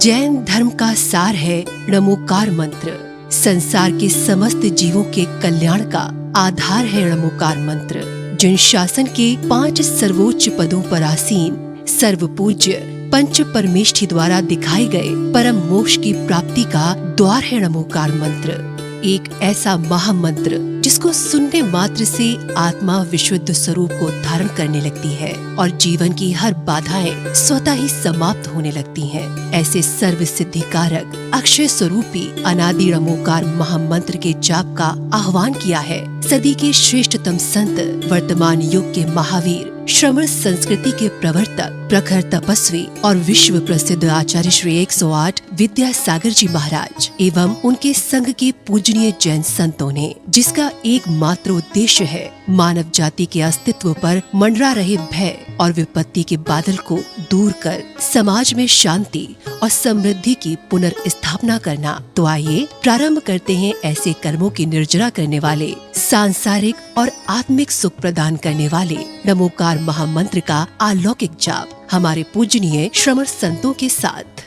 जैन धर्म का सार है णमोकार मंत्र। संसार के समस्त जीवों के कल्याण का आधार है णमोकार मंत्र। जिन शासन के 5 सर्वोच्च पदों पर आसीन सर्व पूज्य पंच परमेष्ठी द्वारा दिखाए गए परम मोक्ष की प्राप्ति का द्वार है णमोकार मंत्र। एक ऐसा महामंत्र जिसको सुनने मात्र से आत्मा विशुद्ध स्वरूप को धारण करने लगती है और जीवन की हर बाधाएं स्वतः ही समाप्त होने लगती हैं। ऐसे सर्व सिद्धिकारक अक्षय स्वरूपी अनादि णमोकार महामंत्र के जाप का आह्वान किया है सदी के श्रेष्ठतम संत, वर्तमान युग के महावीर, श्रमण संस्कृति के प्रवर्तक, प्रखर तपस्वी और विश्व प्रसिद्ध आचार्य श्री 108 विद्यासागर जी महाराज एवं उनके संघ के पूजनीय जैन संतों ने, जिसका एकमात्र उद्देश्य है मानव जाति के अस्तित्व पर मंडरा रहे भय और विपत्ति के बादल को दूर कर समाज में शांति और समृद्धि की पुनर्स्थापना करना। तो आइए प्रारंभ करते हैं ऐसे कर्मों की निर्जरा करने वाले, सांसारिक और आत्मिक सुख प्रदान करने वाले णमोकार महामंत्र का अलौकिक जाप हमारे पूजनीय श्रमण संतों के साथ।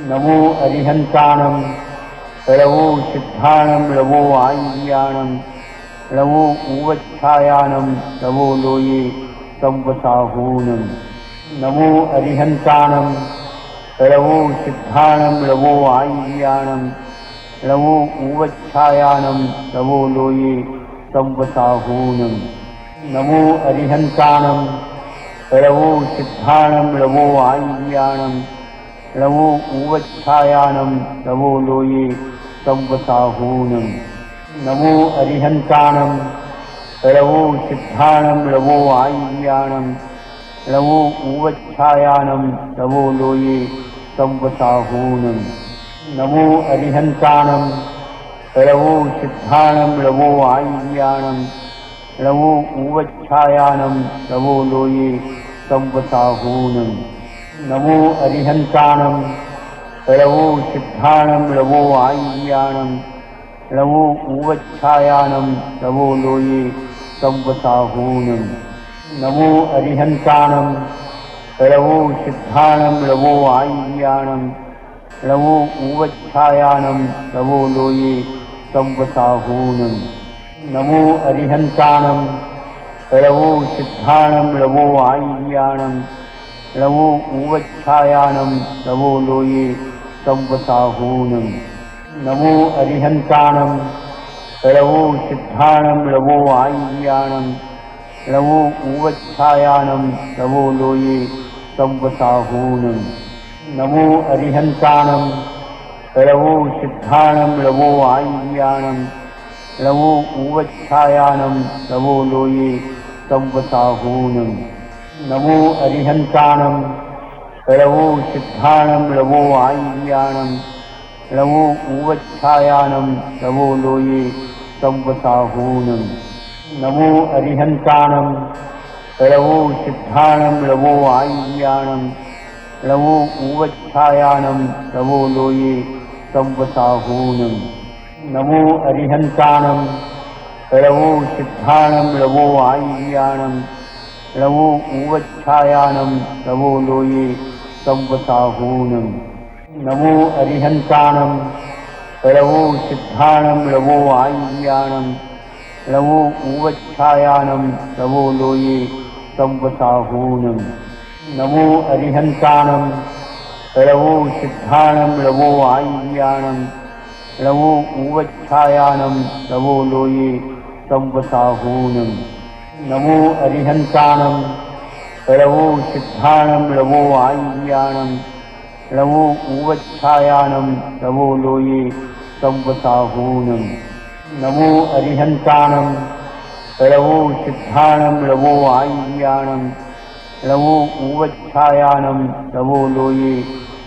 नमो अरिहंताणं रवो सिद्धाणं रवो आय्याणं रवो उवच्छायाणं रवो लोये संवसाहूनं। नमो अरिहंताणं रवो सिद्धाणं रवो आय्याणं रवो उवच्छायाणं रवो लोये संवसाहूनं। नमो अरिहंताणं रवो सिद्धाणं रवो आय्याणं रवो उवच्छायाणं रवो लोये संवसाहूनं। नमो अरिहंताणं रवो सिद्धाणं रवो आय्याणं रवो उवच्छायाणं रवो लोये संवसाहूनं। नमो अरिहंताणं रवो सिद्धाणं रवो आय्याणं रवो उवच्छायाणं रवो लोये संवसाहूनं। नमो अरिहंताणं रवो सिद्धाणं रवो आय्याणं रवो उवच्छायाणं रवो लोये संवसाहूनं। नमो अरिहंताणं रवो सिद्धाणं रवो आय्याणं रवो उवच्छायाणं रवो लोये संवसाहूनं। नमो अरिहंताणं रवो सिद्धाणं रवो आय्याणं रवो उवच्छायाणं रवो लोये संवसाहूनं। नमो अरिहंताणं रवो सिद्धाणं रवो आय्याणं रवो उवच्छायाणं रवो लोये संवसाहूनं। नमो अरिहंताणं रवो सिद्धाणं रवो आय्याणं रवो उवच्छायाणं रवो लोये संवसाहूनं। नमो अरिहंताणं रवो सिद्धाणं रवो आय्याणं रवो उवच्छायाणं रवो लोये संवसाहूनं। नमो अरिहंताणं रवो सिद्धाणं रवो आय्याणं रवो उवच्छायाणं रवो लोये संवसाहूनं। नमो अरिहंताणं रवो सिद्धाणं रवो आय्याणं रवो उवच्छायाणं रवो लोये संवसाहूनं। नमो अरिहंताणं रवो सिद्धाणं रवो आय्याणं रवो उवच्छायाणं रवो लोये संवसाहूनं। नमो अरिहंताणं रवो सिद्धाणं रवो आय्याणं रवो उवच्छायाणं रवो लोये संवसाहूनं। नमो अरिहंताणं रवो सिद्धाणं रवो आय्याणं रवो उवच्छायाणं रवो लोये संवसाहूनं। नमो अरिहंताणं रवो सिद्धाणं रवो आय्याणं रवो उवच्छायाणं रवो लोये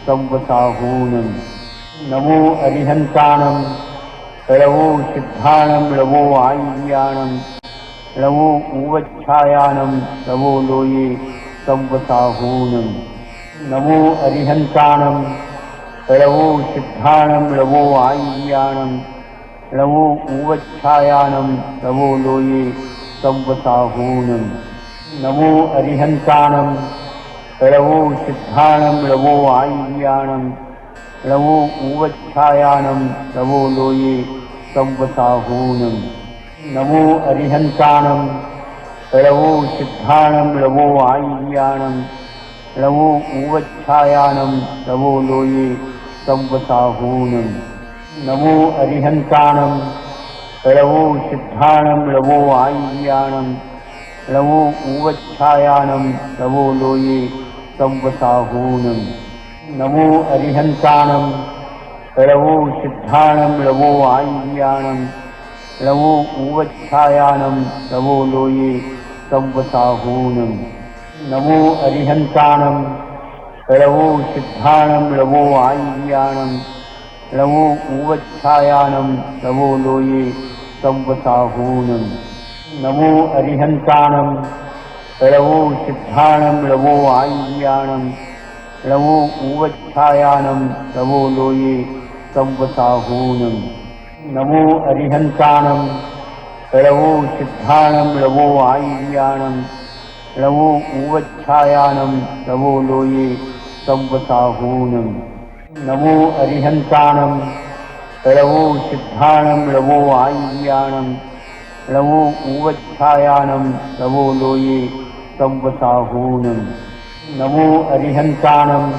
संवसाहूनं। नमो अरिहंताणं रवो सिद्धाणं रवो आय्याणं रवो उवच्छायाणं रवो लोये संवसाहूनं। नमो अरिहंताणं रवो सिद्धाणं रवो आय्याणं रवो उवच्छायाणं रवो लोये संवसाहूनं। नमो अरिहंताणं लवो सिद्धाणं लवो आय्याणं लवो ऊवच्छायानं लवो लोये संवसाहूनं नमो अरिहन्ताणं लवो सिद्धाणं लवो आय्याणं लवो ऊवच्छायानं लवो लोये संवसाहूनं नमो अरिहन्ताणं लवो सिद्धाणं लवो आय्याणं लवो ऊवच्छायानं लवो लोये संवसाहूनं नमो अरिहन्ताणं लवो सिद्धाणं लवो आय्याणं लवो ऊवच्छायानं लवो लोये संवसाहूनं नमो अरिहन्ताणं लवो सिद्धाणं लवो आय्याणं लवो ऊवच्छायानं लवो लोये संवसाहूनं नमो अरिहन्ताणं लवो सिद्धाणं लवो आय्याणं लवो ऊवच्छायानं लवो लोये संवसाहूनं नमो अरिहन्ताणं लवो सिद्धाणं लवो आय्याणं लवो ऊवच्छायानं लवो लोये संवसाहूनं नमो अरिहन्ताणं लवो सिद्धाणं लवो आय्याणं लवो ऊवच्छायानं लवो लोये संवसाहूनं नमो अरिहन्ताणं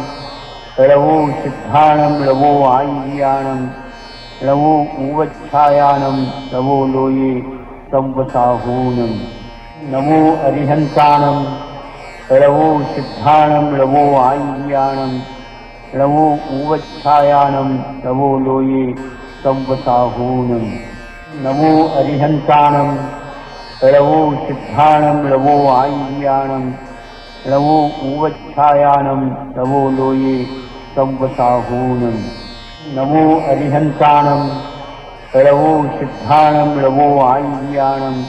लवो सिद्धाणं लवो आय्याणं लवो ऊवच्छायानं लवो लोये संवसाहूनं नमो अरिहन्ताणं लवो सिद्धाणं लवो आय्याणं लवो ऊवच्छायानं लवो लोये संवसाहूनं नमो अरिहन्ताणं लवो सिद्धाणं लवो आय्याणं लवो ऊवच्छायानं लवो लोये संवसाहूनं नमो अरिहन्ताणं लवो सिद्धाणं लवो आय्याणं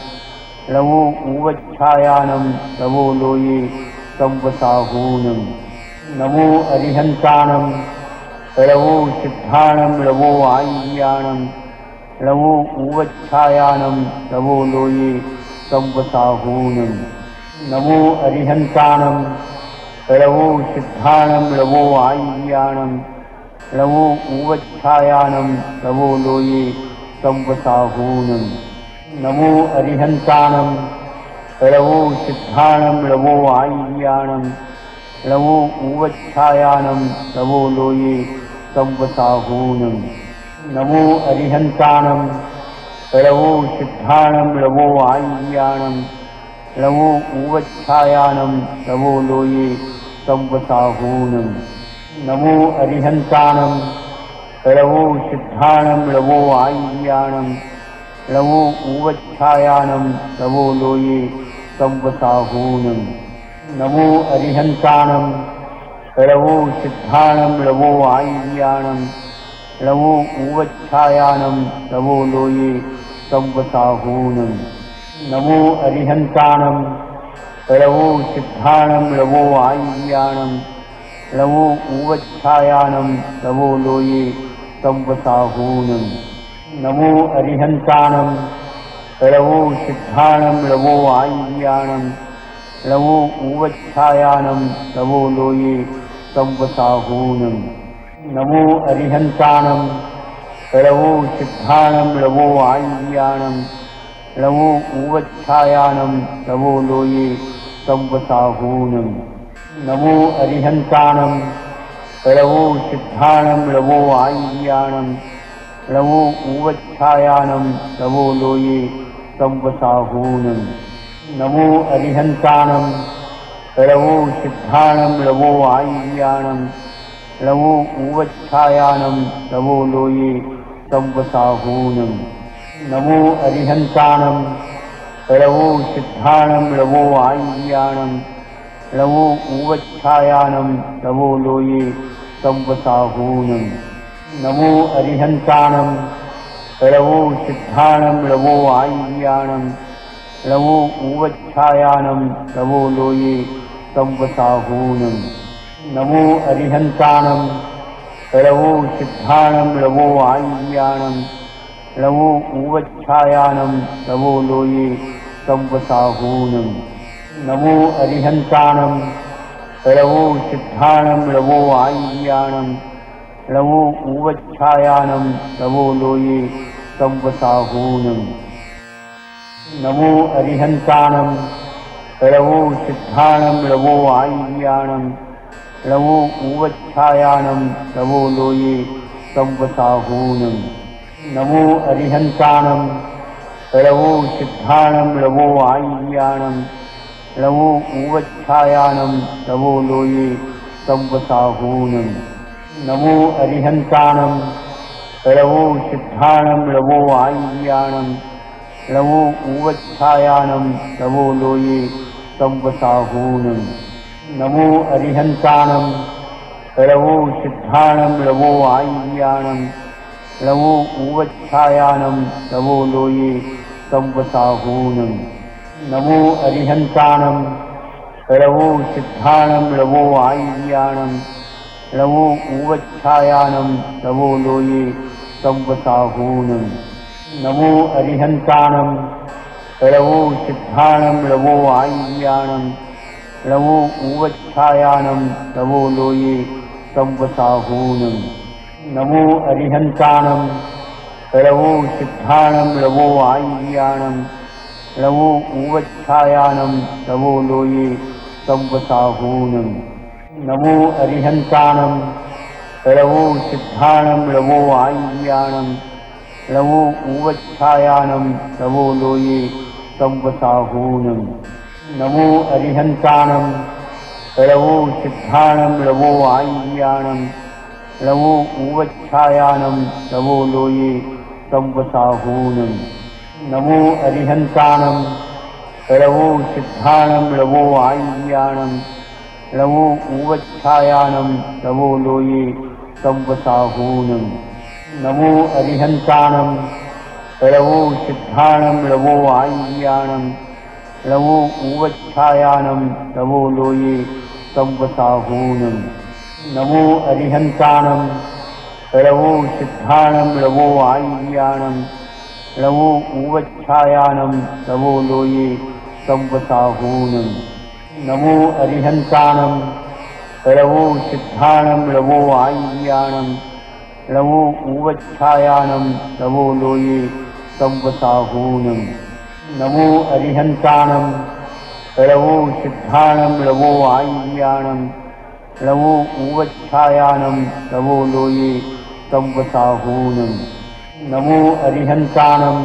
लवो ऊवच्छायानं लवो लोये संवसाहूनं नमो अरिहन्ताणं लवो सिद्धाणं लवो आय्याणं लवो ऊवच्छायानं लवो लोये संवसाहूनं नमो अरिहन्ताणं लवो सिद्धाणं लवो आय्याणं लवो ऊवच्छायानं लवो लोये संवसाहूनं नमो अरिहन्ताणं लवो सिद्धाणं लवो आय्याणं लवो ऊवच्छायानं लवो लोये संवसाहूनं नमो अरिहन्ताणं लवो सिद्धाणं लवो आय्याणं लवो ऊवच्छायानं लवो लोये संवसाहूनं नमो अरिहन्ताणं लवो सिद्धाणं लवो आय्याणं लवो ऊवच्छायानं लवो लोये संवसाहूनं नमो अरिहन्ताणं लवो सिद्धाणं लवो आय्याणं लवो ऊवच्छायानं लवो लोये संवसाहूनं नमो अरिहन्ताणं लवो सिद्धाणं लवो आय्याणं लवो ऊवच्छायानं लवो लोये संवसाहूनं नमो अरिहन्ताणं लवो सिद्धाणं लवो आय्याणं लवो ऊवच्छायानं लवो लोये संवसाहूनं नमो अरिहन्ताणं लवो सिद्धाणं लवो आय्याणं लवो ऊवच्छायानं लवो लोये संवसाहूनं नमो अरिहन्ताणं लवो सिद्धाणं लवो आय्याणं लवो ऊवच्छायानं लवो लोये संवसाहूनं नमो अरिहन्ताणं लवो सिद्धाणं लवो आय्याणं लवो ऊवच्छायानं लवो लोये संवसाहूनं नमो अरिहन्ताणं लवो सिद्धाणं लवो आय्याणं लवो ऊवच्छायानं लवो लोये संवसाहूनं नमो अरिहन्ताणं लवो सिद्धाणं लवो आय्याणं लवो ऊवच्छायानं लवो लोये संवसाहूनं नमो अरिहन्ताणं लवो सिद्धाणं लवो आय्याणं लवो ऊवच्छायानं लवो लोये संवसाहूनं नमो अरिहन्ताणं लवो सिद्धाणं लवो आय्याणं लवो उवच्छायानं लवो लोये संवसाहूनं नमो अरिहन्ताणं लवो सिद्धाणं लवो आय्याणं लवो उवच्छायानं लवो लोये संवसाहूनं नमो अरिहन्ताणं लवो सिद्धाणं लवो आय्याणं लवो उवच्छायानं लवो लोये संवसाहूनं नमो अरिहन्ताणं लवो सिद्धाणं लवो आय्याणं लवो उवच्छायानं लवो लोये संवसाहूनं नमो अरिहन्ताणं लवो सिद्धाणं लवो आय्याणं लवो उवच्छायानं लवो लोये संवसाहूनं नमो अरिहन्ताणं लवो सिद्धाणं लवो आय्याणं लवो उवच्छायानं लवो लोये संवसाहूनं नमो अरिहन्ताणं लवो सिद्धाणं लवो आय्याणं लवो उवच्छायानं लवो लोये संवसाहूनं नमो अरिहन्ताणं लवो सिद्धाणं लवो आय्याणं लवो उवच्छायानं लवो लोये संवसाहूनं नमो अरिहन्ताणं लवो सिद्धाणं लवो आय्याणं लवो उवच्छायानं लवो लोये संवसाहूनं नमो अरिहन्ताणं लवो सिद्धाणं लवो आय्याणं लवो उवच्छायानं लवो लोये संवसाहूनं नमो अरिहन्ताणं लवो सिद्धाणं लवो आय्याणं लवो उवच्छायानं लवो लोये संवसाहूनं नमो अरिहन्ताणं लवो सिद्धाणं लवो आय्याणं लवो उवच्छायानं लवो लोये संवसाहूनं नमो अरिहन्ताणं लवो सिद्धाणं लवो आय्याणं लवो उवच्छायानं लवो लोये संवसाहूनं नमो अरिहन्ताणं लवो सिद्धाणं लवो आय्याणं लवो उवच्छायानं लवो लोये संवसाहूनं नमो अरिहन्ताणं लवो सिद्धाणं लवो आय्याणं लवो उवच्छायानं लवो लोये संवसाहूनं नमो अरिहन्ताणं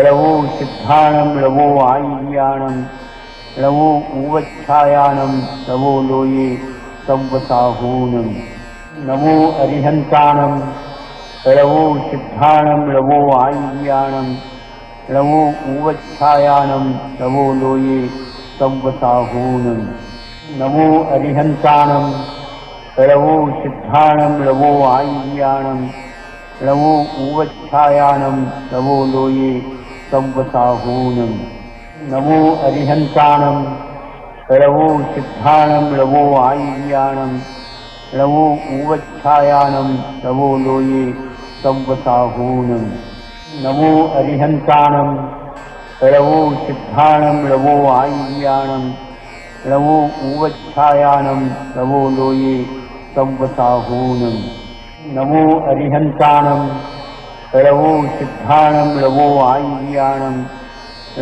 लवो सिद्धाणं लवो आय्याणं लवो उवच्छायानं लवो लोये संवसाहूनं नमो अरिहन्ताणं लवो सिद्धाणं लवो आय्याणं लवो उवच्छायानं लवो लोये संवसाहूनं नमो अरिहन्ताणं लवो सिद्धाणं लवो आय्याणं लवो उवच्छायानं लवो लोये संवसाहूनं नमो अरिहन्ताणं लवो सिद्धाणं लवो आय्याणं लवो उवच्छायानं लवो लोये संवसाहूनं नमो अरिहन्ताणं लवो सिद्धाणं लवो आय्याणं लवो उवच्छायानं लवो लोये संवसाहूनं नमो अरिहन्ताणं लवो सिद्धाणं लवो आय्याणं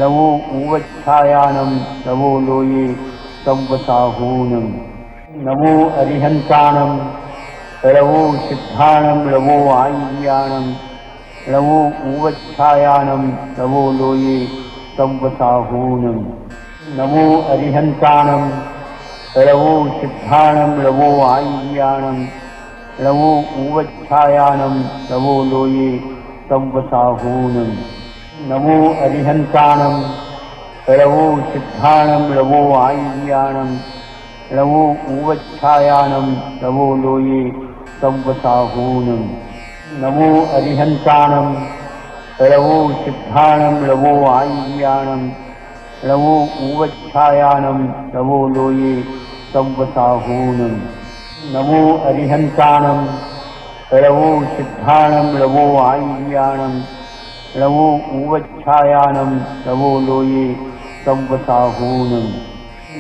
लवो उवच्छायानं लवो लोये संवसाहूनं नमो अरिहन्ताणं लवो सिद्धाणं लवो आय्याणं लवो उवच्छायानं लवो लोये संवसाहूनं नमो अरिहन्ताणं लवो सिद्धाणं लवो आय्याणं लवो उवच्छायानं लवो लोये संवसाहूनं नमो अरिहन्ताणं लवो सिद्धाणं लवो आय्याणं लवो उवच्छायानं लवो लोये संवसाहूनं नमो अरिहन्ताणं लवो सिद्धाणं लवो आय्याणं लवो उवच्छायानं लवो लोये संवसाहूनं नमो अरिहन्ताणं लवो सिद्धाणं लवो आय्याणं लवो उवच्छायानं लवो लोये संवसाहूनं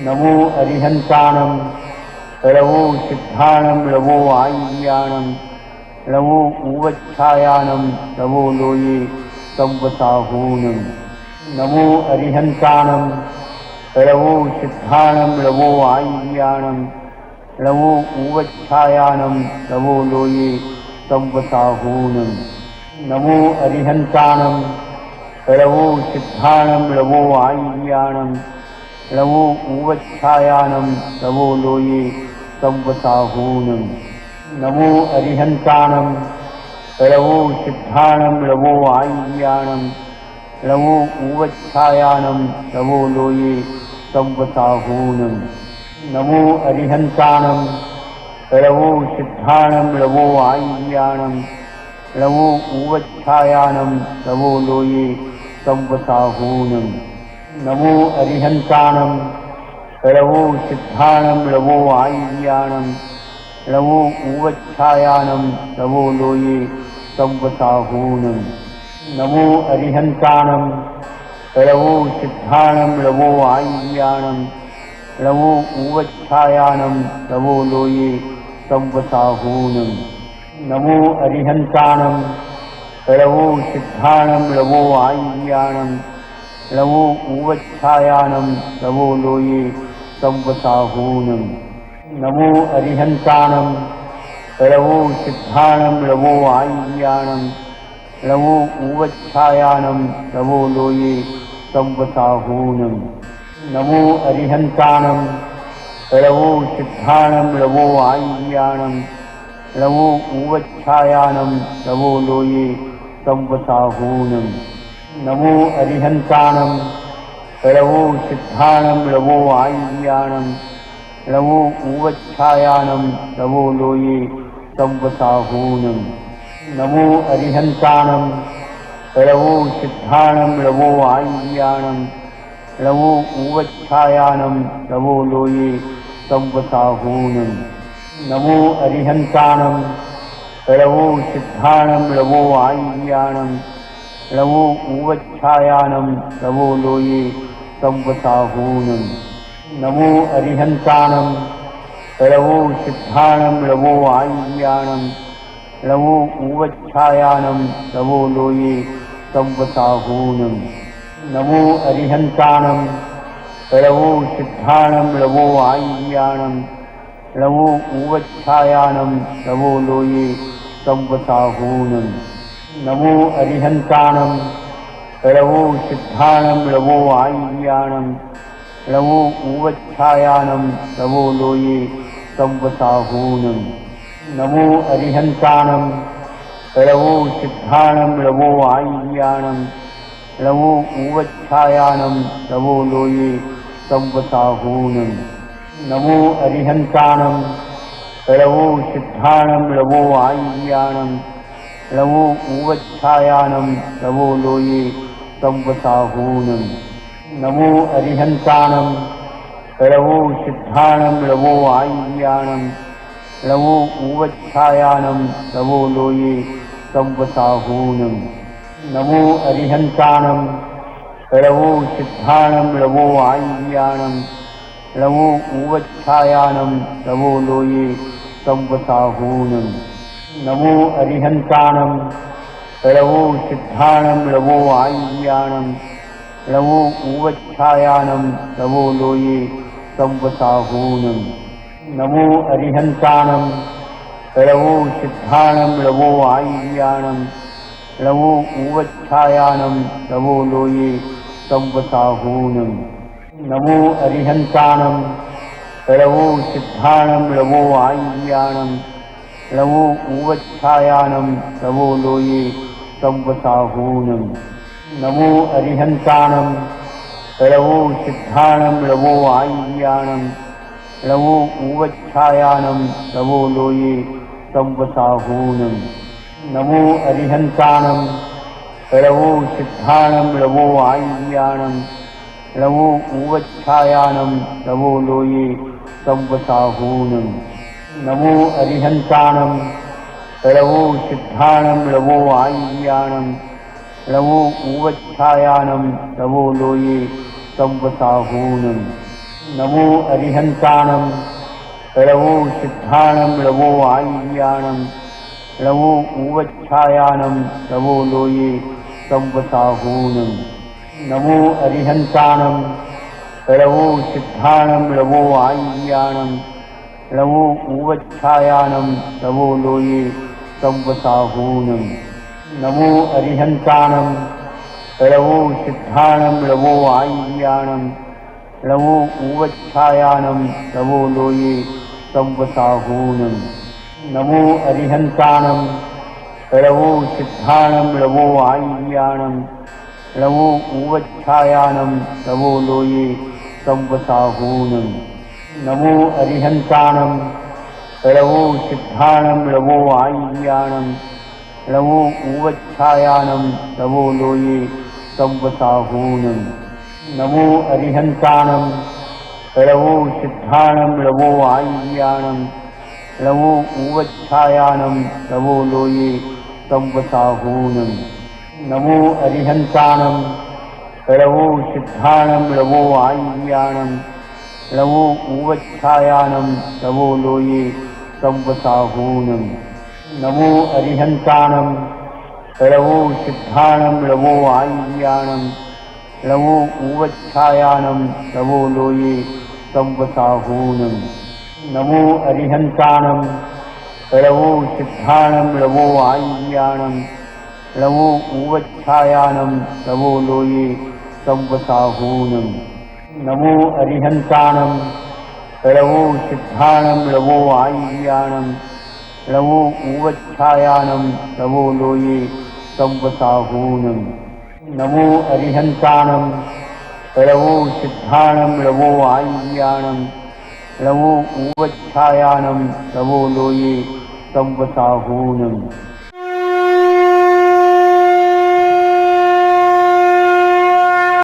नमो अरिहन्ताणं लवो सिद्धाणं लवो आय्याणं लवो उवच्छायानं लवो लोये संवसाहूनं नमो अरिहन्ताणं लवो सिद्धाणं लवो आय्याणं लवो उवच्छायानं लवो लोये संवसाहूनं नमो अरिहन्ताणं लवो सिद्धाणं लवो आय्याणं लवो उवच्छायानं लवो लोये संवसाहूनं नमो अरिहन्ताणं लवो सिद्धाणं लवो आय्याणं लवो उवच्छायानं लवो लोये संवसाहूनं नमो अरिहन्ताणं लवो सिद्धाणं लवो आय्याणं लवो उवच्छायानं लवो लोये संवसाहूनं नमो अरिहन्ताणं लवो सिद्धाणं लवो आय्याणं लवो उवच्छायानं लवो लोये संवसाहूनं नमो अरिहन्ताणं लवो सिद्धाणं लवो आय्याणं लवो उवच्छायानं लवो लोये संवसाहूनं नमो अरिहन्ताणं लवो सिद्धाणं लवो आय्याणं लवो उवच्छायानं लवो लोये संवसाहूनं नमो अरिहन्ताणं लवो सिद्धाणं लवो आय्याणं लवो उवच्छायानं लवो लोये संवसाहूनं नमो अरिहन्ताणं लवो सिद्धाणं लवो आय्याणं लवो उवच्छायानं लवो लोये संवसाहूनं नमो अरिहन्ताणं लवो सिद्धाणं लवो आय्याणं लवो उवच्छायानं लवो लोये संवसाहूनं नमो अरिहन्ताणं लवो सिद्धाणं लवो आय्याणं लवो उवच्छायानं लवो लोये संवसाहूनं नमो अरिहन्ताणं लवो सिद्धाणं लवो आय्याणं लवो उवच्छायानं लवो लोये संवसाहूनं नमो अरिहन्ताणं लवो सिद्धाणं लवो आय्याणं लवो उवच्छायानं लवो लोये संवसाहूनं नमो अरिहन्ताणं लवो सिद्धाणं लवो आय्याणं लवो उवच्छायानं लवो लोये संवसाहूनं नमो अरिहन्ताणं लवो सिद्धाणं लवो आय्याणं लवो उवच्छायानं लवो लोये संवसाहूनं नमो अरिहन्ताणं लवो सिद्धाणं लवो आय्याणं लवो उवच्छायानं लवो लोये संवसाहूनं नमो अरिहन्ताणं लवो सिद्धाणं लवो आय्याणं लवो उवच्छायानं लवो लोये संवसाहूनं नमो अरिहन्ताणं लवो सिद्धाणं लवो आय्याणं लवो उवच्छायानं लवो लोये संवसाहूनं नमो अरिहन्ताणं लवो सिद्धाणं लवो आय्याणं लवो उवच्छायानं लवो लोये संवसाहूनं नमो अरिहन्ताणं लवो सिद्धाणं लवो आय्याणं लवो उवच्छायानं लवो लोये संवसाहूनं नमो अरिहन्ताणं लवो सिद्धाणं लवो आय्याणं लवो उवच्छायानं लवो लोये संवसाहूनं नमो अरिहन्ताणं लवो सिद्धाणं लवो आय्याणं लवो उवच्छायानं लवो लोये संवसाहूनं नमो अरिहन्ताणं लवो सिद्धाणं लवो आय्याणं लवो उवच्छायानं लवो लोये संवसाहूनं नमो अरिहन्ताणं लवो सिद्धाणं लवो आय्याणं लवो उवच्छायानं लवो लोये संवसाहूनं नमो अरिहन्ताणं लवो सिद्धाणं लवो आय्याणं लवो उवच्छायानं लवो लोये संवसाहूनं नमो अरिहन्ताणं ळवो सिद्धाणं ळवो आय्याणं ळवो उवच्छायानं ळवो लोये संवसाहूनं नमो अरिहन्तानं ळवो सिद्धाणं ळवो आय्याणं ळवो उवच्छायानं ळवो लोये संवसाहूनं नमो अरिहन्तानं ळवो सिद्धाणं ळवो आय्याणं ळवो उवच्छायानं ळवो लोये संवसाहूनं नमो अरिहन्तानं ळवो सिद्धाणं ळवो आय्याणं ळवो उवच्छायानं ळवो लोये संवसाहूनं नमो अरिहन्तानं ळवो सिद्धाणं ळवो आय्याणं ळवो उवच्छायानं ळवो लोये संवसाहूनं नमो अरिहन्तानं ळवो सिद्धाणं ळवो आय्याणं ळवो उवच्छायानं ळवो लोये संवसाहूनं नमो अरिहन्तानं ळवो सिद्धाणं ळवो आय्याणं ळवो उवच्छायानं ळवो लोये संवसाहूनं नमो अरिहन्तानं ळवो सिद्धाणं ळवो आय्याणं ळवो उवच्छायानं ळवो लोये संवसाहूनं नमो अरिहन्तानं ळवो सिद्धाणं ळवो आय्याणं ळवो उवच्छायानं ळवो लोये संवसाहूनं नमो अरिहन्तानं ळवो सिद्धाणं ळवो आय्याणं ळवो उवच्छायानं ळवो लोये संवसाहूनं नमो अरिहन्तानं ळवो सिद्धाणं ळवो आय्याणं ळवो उवच्छायानं ळवो लोये संवसाहूनं